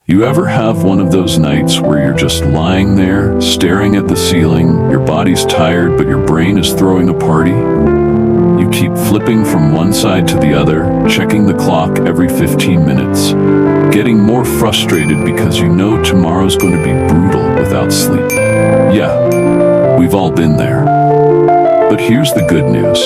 You ever have one of those nights where you're just lying there, staring at the ceiling, your body's tired but your brain is throwing a party? You keep flipping from one side to the other, checking the clock every 15 minutes, getting more frustrated because you know tomorrow's going to be brutal without sleep. Yeah, we've all been there. But here's the good news.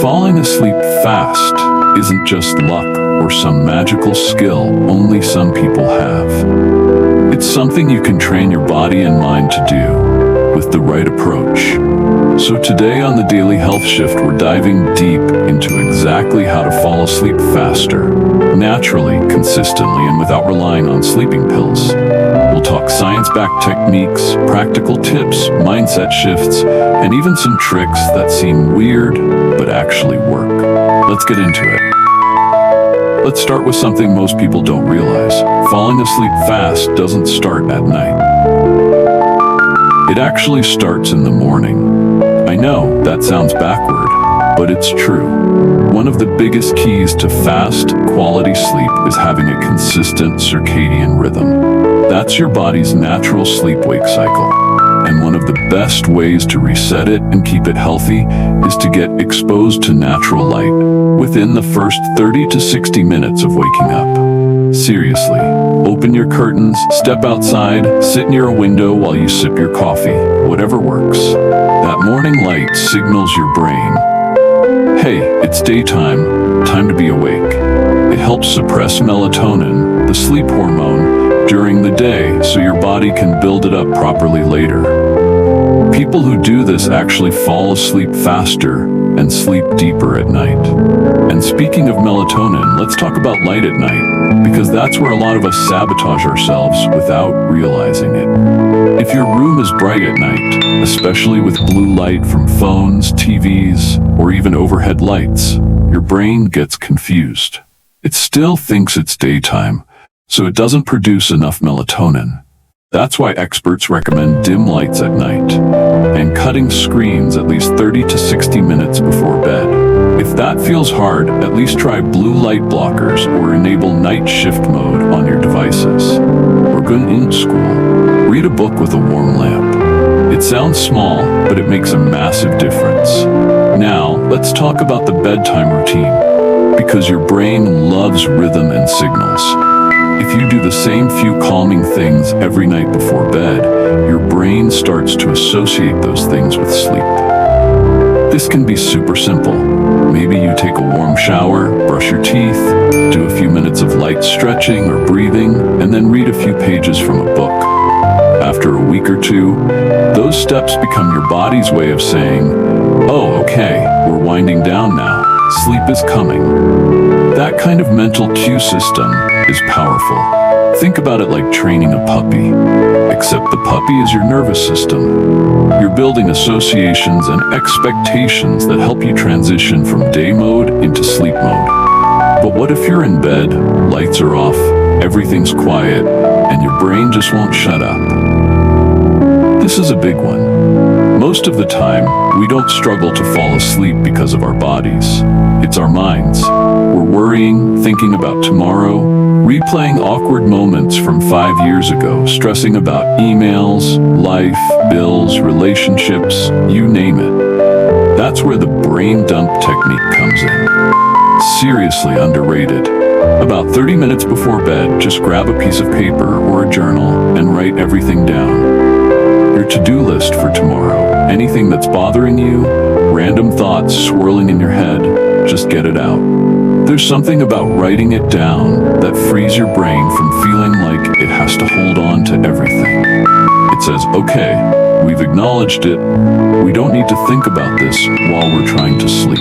Falling asleep fast isn't just luck or some magical skill only some people have. It's something you can train your body and mind to do with the right approach. So today on the Daily Health Shift, we're diving deep into exactly how to fall asleep faster, naturally, consistently, and without relying on sleeping pills. We'll talk science-backed techniques, practical tips, mindset shifts, and even some tricks that seem weird but actually work. Let's get into it. Let's start with something most people don't realize. Falling asleep fast doesn't start at night. It actually starts in the morning. I know that sounds backward, but it's true. One of the biggest keys to fast, quality sleep is having a consistent circadian rhythm. That's your body's natural sleep-wake cycle. And one of the best ways to reset it and keep it healthy is to get exposed to natural light within the first 30 to 60 minutes of waking up. Seriously, open your curtains, step outside, sit near a window while you sip your coffee, whatever works. That morning light signals your brain, hey, it's daytime, time to be awake. It helps suppress melatonin, the sleep hormone, during the day so your body can build it up properly later. People who do this actually fall asleep faster and sleep deeper at night. And speaking of melatonin, let's talk about light at night, because that's where a lot of us sabotage ourselves without realizing it. If your room is bright at night, especially with blue light from phones, TVs, or even overhead lights, your brain gets confused. It still thinks it's daytime, so it doesn't produce enough melatonin. That's why experts recommend dim lights at night and cutting screens at least 30 to 60 minutes before bed. If that feels hard, at least try blue light blockers or enable night shift mode on your devices. Or go in school, read a book with a warm lamp. It sounds small, but it makes a massive difference. Now, let's talk about the bedtime routine, because your brain loves rhythm and signals. If you do the same few calming things every night before bed, your brain starts to associate those things with sleep. This can be super simple. Maybe you take a warm shower, brush your teeth, do a few minutes of light stretching or breathing, and then read a few pages from a book. After a week or two, those steps become your body's way of saying, oh, okay, we're winding down now. Sleep is coming. That kind of mental cue system is powerful. Think about it like training a puppy, except the puppy is your nervous system. You're building associations and expectations that help you transition from day mode into sleep mode. But what if you're in bed, lights are off, everything's quiet, and your brain just won't shut up? This is a big one. Most of the time, we don't struggle to fall asleep because of our bodies. It's our minds. We're worrying, thinking about tomorrow, replaying awkward moments from 5 years ago, stressing about emails, life, bills, relationships, you name it. That's where the brain dump technique comes in. Seriously underrated. About 30 minutes before bed, just grab a piece of paper or a journal and write everything down. Your to-do list for tomorrow, anything that's bothering you, random thoughts swirling in your head, just get it out. There's something about writing it down that frees your brain from feeling like it has to hold on to everything. It says, okay, we've acknowledged it. We don't need to think about this while we're trying to sleep.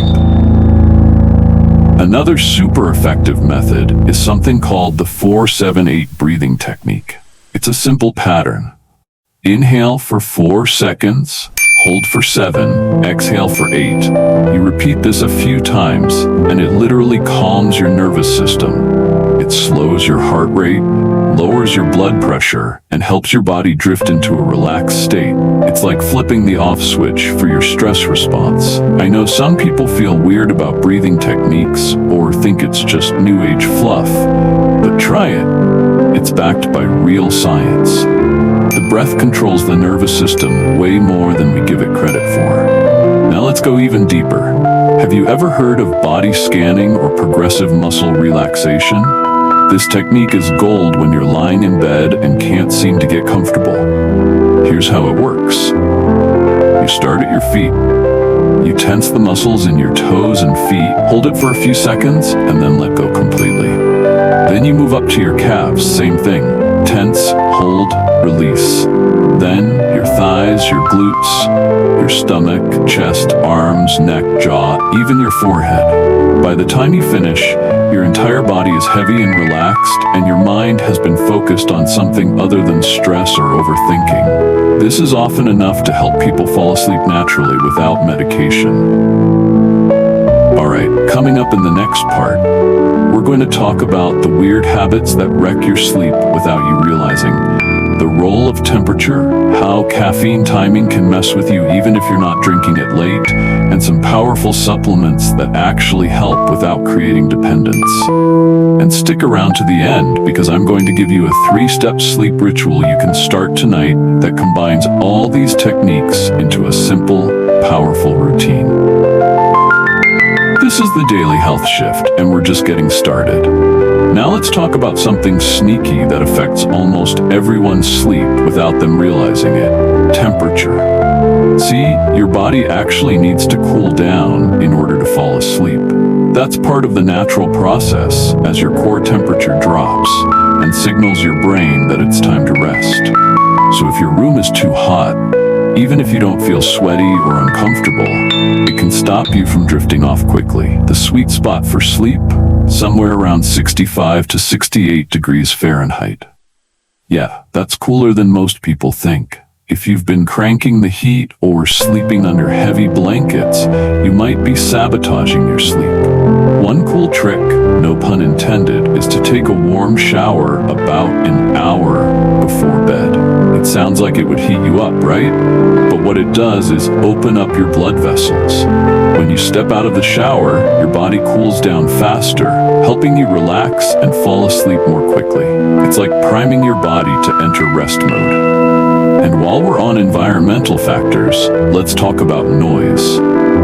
Another super effective method is something called the 4-7-8 breathing technique. It's a simple pattern. Inhale for 4 seconds, hold for 7, exhale for 8. You repeat this a few times, and it literally calms your nervous system. It slows your heart rate, lowers your blood pressure, and helps your body drift into a relaxed state. It's like flipping the off switch for your stress response. I know some people feel weird about breathing techniques or think it's just new age fluff, but try it. It's backed by real science. The breath controls the nervous system way more than we give it credit for. Now let's go even deeper. Have you ever heard of body scanning or progressive muscle relaxation? This technique is gold when you're lying in bed and can't seem to get comfortable. Here's how it works. You start at your feet. You tense the muscles in your toes and feet, hold it for a few seconds, and then let go completely. Then you move up to your calves, same thing. Tense, hold, release. Then your thighs, your glutes, your stomach, chest, arms, neck, jaw, even your forehead. By the time you finish, your entire body is heavy and relaxed, and your mind has been focused on something other than stress or overthinking. This is often enough to help people fall asleep naturally without medication. Alright, coming up in the next part, we're going to talk about the weird habits that wreck your sleep without you realizing. The role of temperature, how caffeine timing can mess with you even if you're not drinking it late, and some powerful supplements that actually help without creating dependence. And stick around to the end because I'm going to give you a 3-step sleep ritual you can start tonight that combines all these techniques into a simple, powerful routine. This is the Daily Health Shift, and we're just getting started. Now let's talk about something sneaky that affects almost everyone's sleep without them realizing it: temperature. See, your body actually needs to cool down in order to fall asleep. That's part of the natural process as your core temperature drops and signals your brain that it's time to rest. So if your room is too hot, even if you don't feel sweaty or uncomfortable, it can stop you from drifting off quickly. The sweet spot for sleep? Somewhere around 65 to 68 degrees Fahrenheit. Yeah, that's cooler than most people think. If you've been cranking the heat or sleeping under heavy blankets, you might be sabotaging your sleep. One cool trick, no pun intended, is to take a warm shower about an hour before bed. It sounds like it would heat you up, right? But what it does is open up your blood vessels. When you step out of the shower, your body cools down faster, helping you relax and fall asleep more quickly. It's like priming your body to enter rest mode. And while we're on environmental factors, let's talk about noise.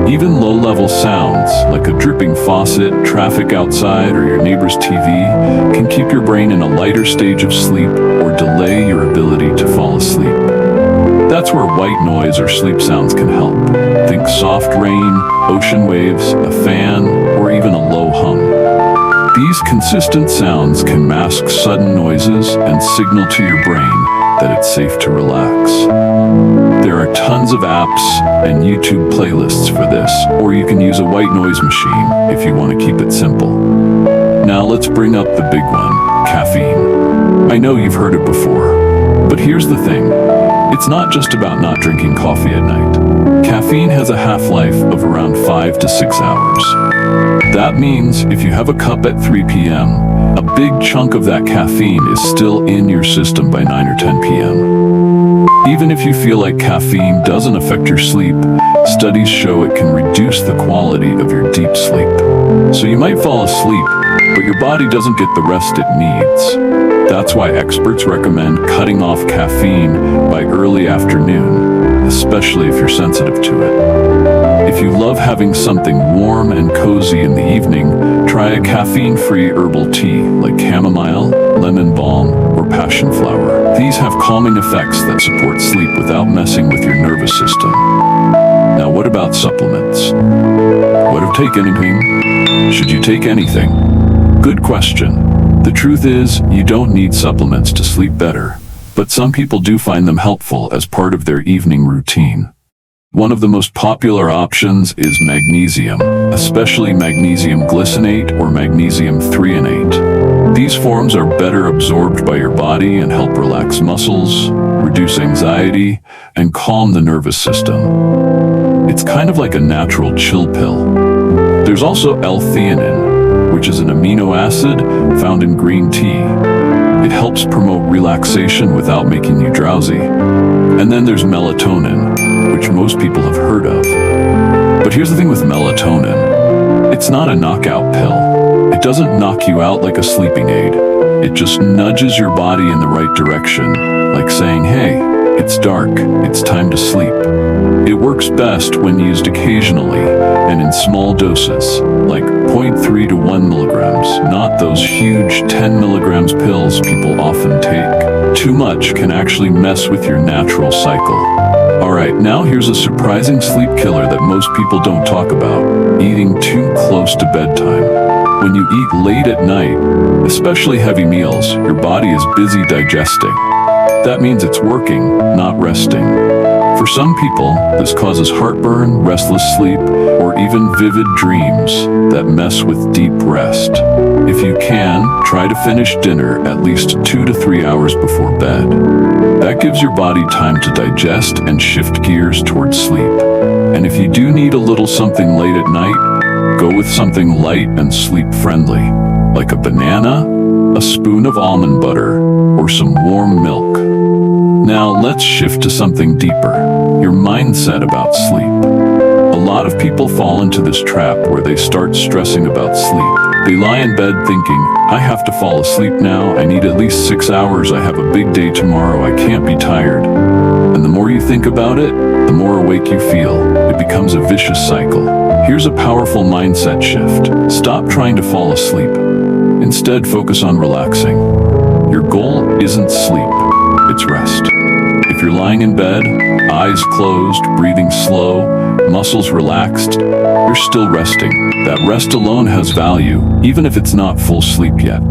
Even low-level sounds, like a dripping faucet, traffic outside, or your neighbor's TV, can keep your brain in a lighter stage of sleep or delay your ability to fall asleep. That's where white noise or sleep sounds can help. Think soft rain, ocean waves, a fan, or even a low hum. These consistent sounds can mask sudden noises and signal to your brain that it's safe to relax. There are tons of apps and YouTube playlists for this, or you can use a white noise machine if you want to keep it simple. Now let's bring up the big one, caffeine. I know you've heard it before, but here's the thing. It's not just about not drinking coffee at night. Caffeine has a half-life of around 5 to 6 hours. That means if you have a cup at 3 p.m., a big chunk of that caffeine is still in your system by 9 or 10 p.m. Even if you feel like caffeine doesn't affect your sleep, studies show it can reduce the quality of your deep sleep. So you might fall asleep, but your body doesn't get the rest it needs. That's why experts recommend cutting off caffeine by early afternoon, especially if you're sensitive to it. If you love having something warm and cozy in the evening, try a caffeine-free herbal tea like chamomile, lemon balm, or passion flower. These have calming effects that support sleep without messing with your nervous system. Now what about supplements? What if take anything? Should you take anything? Good question. The truth is, you don't need supplements to sleep better, but some people do find them helpful as part of their evening routine. One of the most popular options is magnesium, especially magnesium glycinate or magnesium threonate. These forms are better absorbed by your body and help relax muscles, reduce anxiety, and calm the nervous system. It's kind of like a natural chill pill. There's also L-theanine, which is an amino acid found in green tea. It helps promote relaxation without making you drowsy. And then there's melatonin, which most people have heard of. But here's the thing with melatonin. It's not a knockout pill. It doesn't knock you out like a sleeping aid. It just nudges your body in the right direction, like saying, hey, it's dark, it's time to sleep. It works best when used occasionally and in small doses, like 0.3 to 1 milligrams, not those huge 10 milligrams pills people often take. Too much can actually mess with your natural cycle. Alright, now here's a surprising sleep killer that most people don't talk about: eating too close to bedtime. When you eat late at night, especially heavy meals, your body is busy digesting. That means it's working, not resting. For some people, this causes heartburn, restless sleep, or even vivid dreams that mess with deep rest. If you can, try to finish dinner at least 2 to 3 hours before bed. That gives your body time to digest and shift gears towards sleep. And if you do need a little something late at night, go with something light and sleep-friendly, like a banana, a spoon of almond butter, or some warm milk. Now let's shift to something deeper: your mindset about sleep. A lot of people fall into this trap where they start stressing about sleep. They lie in bed thinking, I have to fall asleep now, I need at least 6 hours, I have a big day tomorrow, I can't be tired. And the more you think about it, the more awake you feel. It becomes a vicious cycle. Here's a powerful mindset shift. Stop trying to fall asleep. Instead, focus on relaxing. Your goal isn't sleep, it's rest. If you're lying in bed, eyes closed, breathing slow, muscles relaxed, you're still resting. That rest alone has value, even if it's not full sleep yet.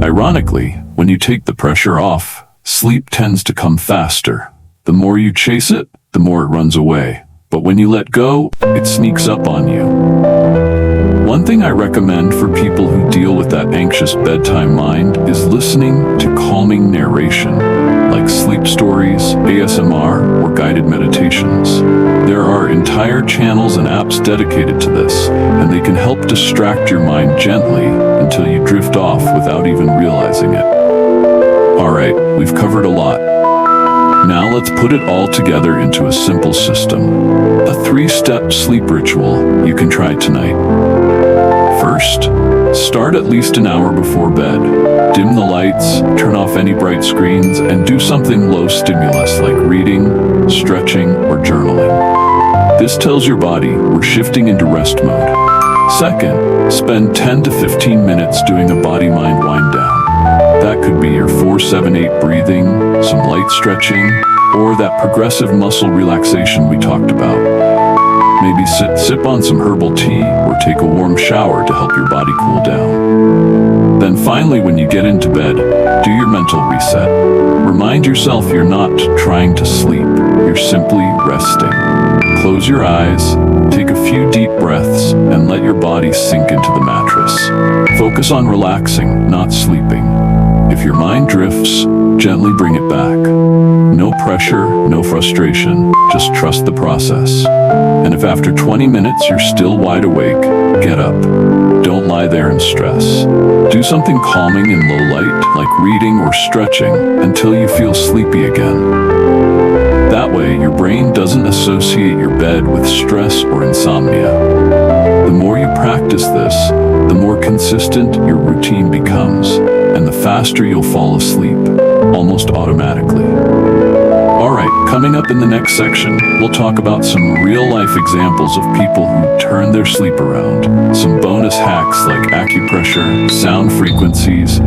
Ironically, when you take the pressure off, sleep tends to come faster. The more you chase it, the more it runs away. But when you let go, it sneaks up on you. One thing I recommend for people who deal with that anxious bedtime mind is listening to calming narration, like sleep stories, ASMR, or guided meditations. There are entire channels and apps dedicated to this, and they can help distract your mind gently until you drift off without even realizing it. Alright, we've covered a lot. Now let's put it all together into a simple system. A 3-step sleep ritual you can try tonight. First, start at least an hour before bed. Dim the lights, turn off any bright screens, and do something low stimulus like reading, stretching, or journaling. This tells your body we're shifting into rest mode. Second, spend 10 to 15 minutes doing a body-mind wind-down. That could be your 4-7-8 breathing, some light stretching, or that progressive muscle relaxation we talked about. Maybe sip on some herbal tea or take a warm shower to help your body cool down. Then finally, when you get into bed, do your mental reset. Remind yourself you're not trying to sleep, you're simply resting. Close your eyes, take a few deep breaths, and let your body sink into the mattress. Focus on relaxing, not sleeping. If your mind drifts, gently bring it back. No pressure, no frustration, just trust the process. And if after 20 minutes you're still wide awake, get up. Don't lie there in stress. Do something calming in low light, like reading or stretching, until you feel sleepy again. That way, your brain doesn't associate your bed with stress or insomnia. The more you practice this, the more consistent your routine becomes, and the faster you'll fall asleep, almost automatically. Alright, coming up in the next section, we'll talk about some real-life examples of people who turn their sleep around, some bonus hacks like acupressure, sound frequencies,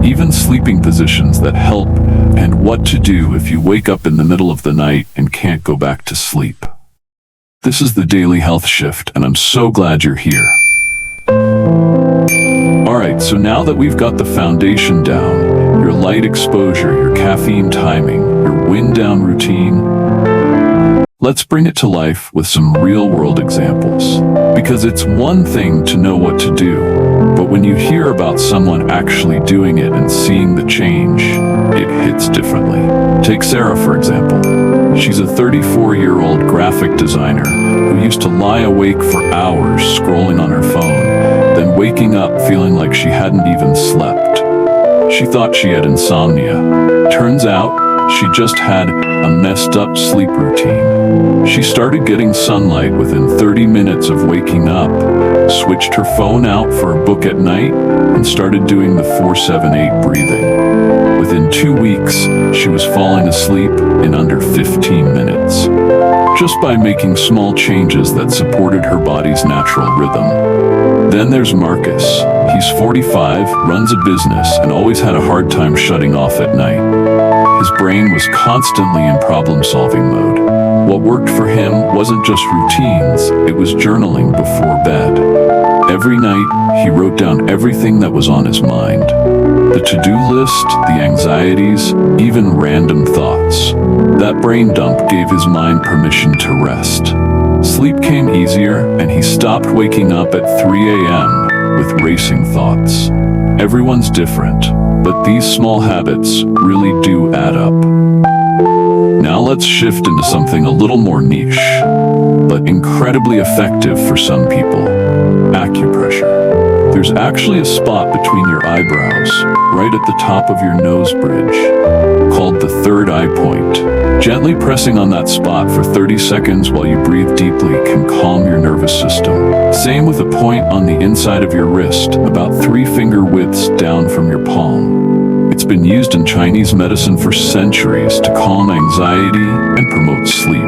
even sleeping positions that help, and what to do if you wake up in the middle of the night and can't go back to sleep. This is the Daily Health Shift, and I'm so glad you're here. Alright, so now that we've got the foundation down, your light exposure, your caffeine timing, your wind-down routine, let's bring it to life with some real-world examples. Because it's one thing to know what to do, but when you hear about someone actually doing it and seeing the change, it hits differently. Take Sarah, for example. She's a 34-year-old graphic designer who used to lie awake for hours scrolling on her phone, then waking up feeling like she hadn't even slept. She thought she had insomnia. Turns out, she just had a messed up sleep routine. She started getting sunlight within 30 minutes of waking up, switched her phone out for a book at night, and started doing the 4-7-8 breathing. Within 2 weeks, she was falling asleep in under 15 minutes, just by making small changes that supported her body's natural rhythm. Then there's Marcus. He's 45, runs a business, and always had a hard time shutting off at night. His brain was constantly in problem-solving mode. What worked for him wasn't just routines, it was journaling before bed. Every night, he wrote down everything that was on his mind. The to-do list, the anxieties, even random thoughts. That brain dump gave his mind permission to rest. Sleep came easier, and he stopped waking up at 3 a.m. with racing thoughts. Everyone's different, but these small habits really do add up. Now let's shift into something a little more niche, but incredibly effective for some people: acupressure. There's actually a spot between your eyebrows, right at the top of your nose bridge, called the third eye point. Gently pressing on that spot for 30 seconds while you breathe deeply can calm your nervous system. Same with a point on the inside of your wrist, about 3 finger widths down from your palm. It's been used in Chinese medicine for centuries to calm anxiety and promote sleep.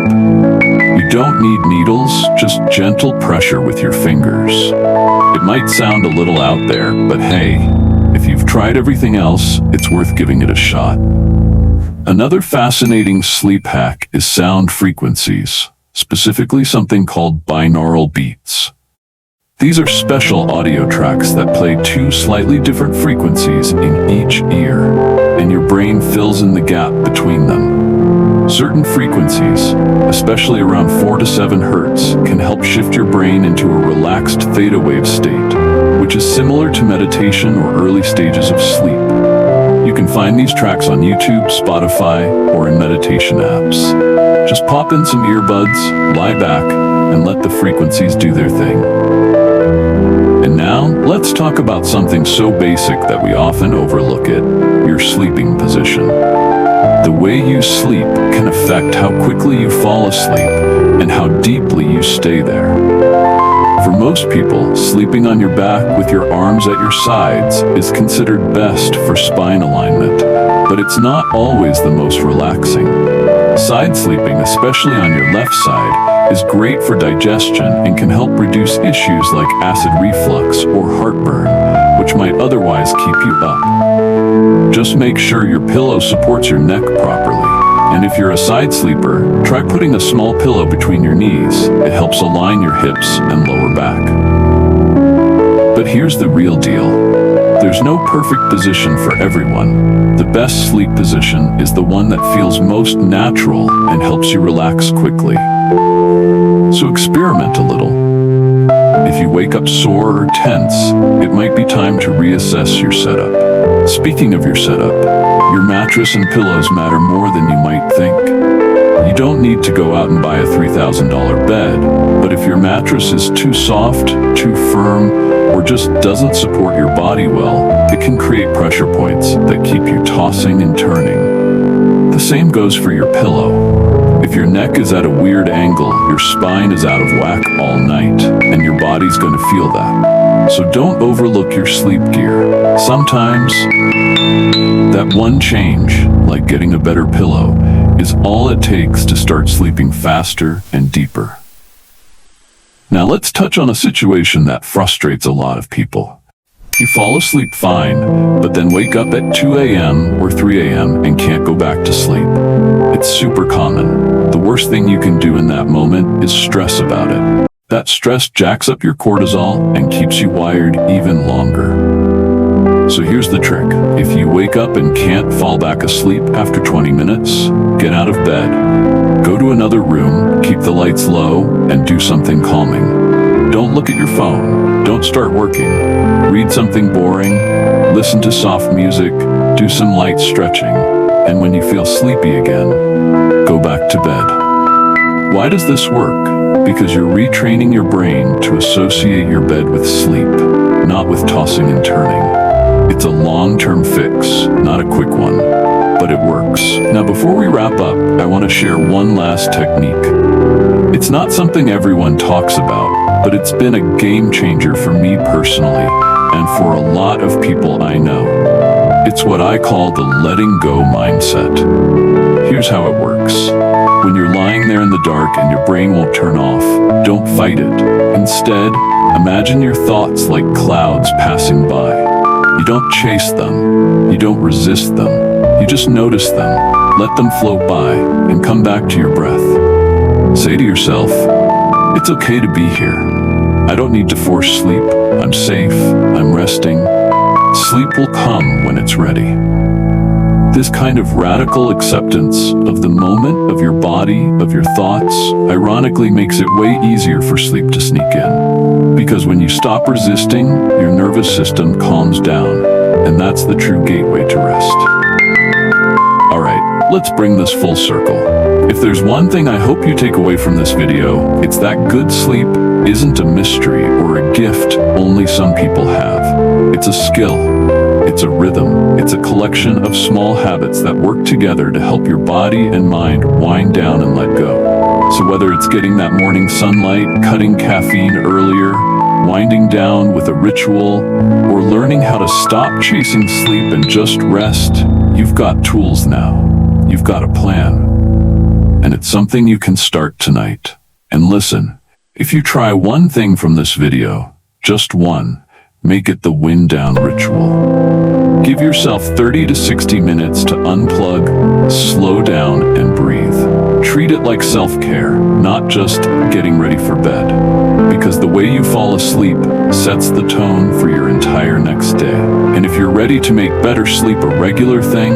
You don't need needles, just gentle pressure with your fingers. It might sound a little out there, but hey, if you've tried everything else, it's worth giving it a shot. Another fascinating sleep hack is sound frequencies, specifically something called binaural beats. These are special audio tracks that play 2 slightly different frequencies in each ear, and your brain fills in the gap between them. Certain frequencies, especially around 4 to 7 hertz, can help shift your brain into a relaxed theta wave state, which is similar to meditation or early stages of sleep. You can find these tracks on YouTube, Spotify, or in meditation apps. Just pop in some earbuds, lie back, and let the frequencies do their thing. And now, let's talk about something so basic that we often overlook it: your sleeping position. The way you sleep can affect how quickly you fall asleep and how deeply you stay there. For most people, sleeping on your back with your arms at your sides is considered best for spine alignment, but it's not always the most relaxing. Side sleeping, especially on your left side, is great for digestion and can help reduce issues like acid reflux or heartburn, which might otherwise keep you up. Just make sure your pillow supports your neck properly. And if you're a side sleeper, try putting a small pillow between your knees. It helps align your hips and lower back. But here's the real deal. There's no perfect position for everyone. The best sleep position is the one that feels most natural and helps you relax quickly. So experiment a little. If you wake up sore or tense, it might be time to reassess your setup. Speaking of your setup, your mattress and pillows matter more than you might think. You don't need to go out and buy a $3,000 bed, but if your mattress is too soft, too firm, or just doesn't support your body well, it can create pressure points that keep you tossing and turning. The same goes for your pillow. If your neck is at a weird angle, your spine is out of whack all night, and your body's going to feel that. So don't overlook your sleep gear. Sometimes, that one change, like getting a better pillow, is all it takes to start sleeping faster and deeper. Now let's touch on a situation that frustrates a lot of people. You fall asleep fine, but then wake up at 2 a.m. or 3 a.m. and can't go back to sleep. It's super common. The worst thing you can do in that moment is stress about it. That stress jacks up your cortisol and keeps you wired even longer. So here's the trick. If you wake up and can't fall back asleep after 20 minutes, get out of bed. Go to another room, keep the lights low, and do something calming. Don't look at your phone. Don't start working. Read something boring. Listen to soft music. Do some light stretching. And when you feel sleepy again, go back to bed. Why does this work? Because you're retraining your brain to associate your bed with sleep, not with tossing and turning. It's a long-term fix, not a quick one, but it works. Now, before we wrap up, I want to share one last technique. It's not something everyone talks about, but it's been a game changer for me personally and for a lot of people I know. It's what I call the letting go mindset. Here's how it works. When you're lying there in the dark and your brain won't turn off, don't fight it. Instead, imagine your thoughts like clouds passing by. You don't chase them. You don't resist them. You just notice them, let them float by, and come back to your breath. Say to yourself, it's okay to be here. I don't need to force sleep. I'm safe. I'm resting. Sleep will come when it's ready. This kind of radical acceptance of the moment, of your body, of your thoughts, ironically makes it way easier for sleep to sneak in. Because when you stop resisting, your nervous system calms down, and that's the true gateway to rest. Alright, let's bring this full circle. If there's one thing I hope you take away from this video, it's that good sleep isn't a mystery or a gift only some people have. It's a skill. It's a rhythm. It's a collection of small habits that work together to help your body and mind wind down and let go. So whether it's getting that morning sunlight, cutting caffeine earlier, winding down with a ritual, or learning how to stop chasing sleep and just rest, you've got tools now. You've got a plan. And it's something you can start tonight. And listen, if you try one thing from this video, just one, make it the wind down ritual. Give yourself 30 to 60 minutes to unplug, slow down, and breathe. Treat it like self-care, not just getting ready for bed. Because the way you fall asleep sets the tone for your entire next day. And if you're ready to make better sleep a regular thing,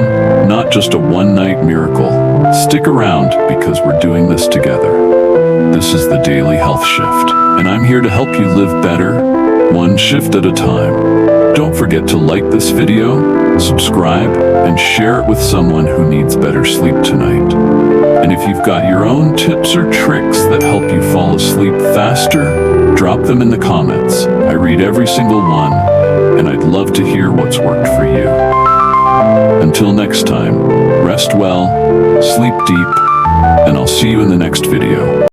not just a one-night miracle, stick around because we're doing this together. This is the Daily Health Shift, and I'm here to help you live better, one shift at a time. Don't forget to like this video, subscribe, and share it with someone who needs better sleep tonight. And if you've got your own tips or tricks that help you fall asleep faster, drop them in the comments. I read every single one, and I'd love to hear what's worked for you. Until next time, rest well, sleep deep, and I'll see you in the next video.